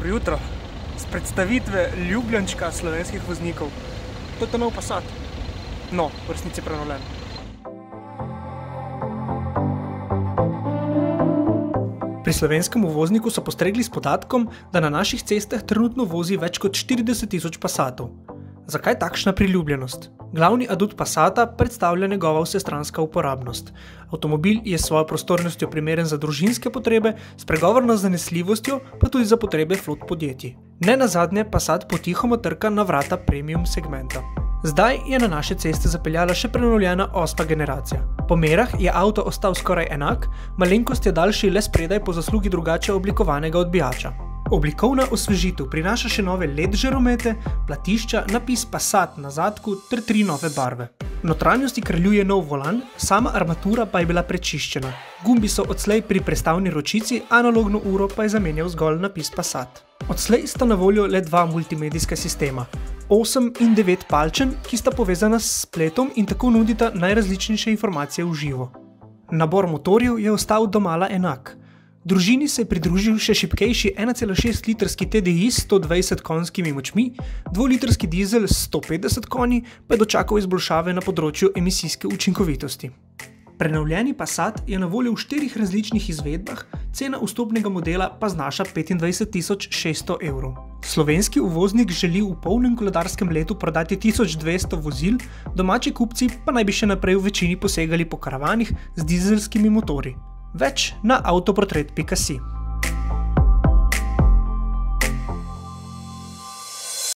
Dobro jutro. Z predstavitve ljubljenčka slovenskih voznikov. To je ta nov Passat. No, v resnici prenovljen. Pri slovenskem uvozniku so postregli s podatkom, da na naših cestah trenutno vozi več kot 40 tisoč Passatov. Zakaj takšna priljubljenost? Glavni adut Passata predstavlja njegova vsestranska uporabnost. Avtomobil je s svojo prostornostjo primeren za družinske potrebe, s pregovorno zanesljivostjo pa tudi za potrebe flot podjetij. Ne nazadnje Passat potihoma trka na vrata premium segmenta. Zdaj je na naše ceste zapeljala še prenovljena 8. generacija. Po merah je avto ostal skoraj enak, malenkost je daljši le spredaj po zaslugi drugače oblikovanega odbijača. Oblikovna osvežitev prinaša še nove LED žaromete, platišča, napis Passat na zadku ter 3 nove barve. V notranjosti kraljuje nov volan, sama armatura pa je bila prečiščena. Gumbi so odslej pri prestavni ročici, analogno uro pa je zamenjal zgolj napis Passat. Odslej sta na voljo le 2 multimedijska sistema, 8 in 9 palčen, ki sta povezana s spletom in tako nudita najrazličnejše informacije v živo. Nabor motorjev je ostal domala enak. Družini se je pridružil še šibkejši 1,6 litrski TDI s 120 konjskimi močmi, 2-litrski dizel s 150 konji pa je dočakal izboljšave na področju emisijske učinkovitosti. Prenovljeni Passat je na voljo v 4 različnih izvedbah, cena vstopnega modela pa znaša 25 600 evrov. Slovenski uvoznik želi v polnem koledarskem letu prodati 1200 vozil, domači kupci pa naj bi še naprej v večini posegali po karavanih z dizelskimi motorji. Več na avtoportret.si.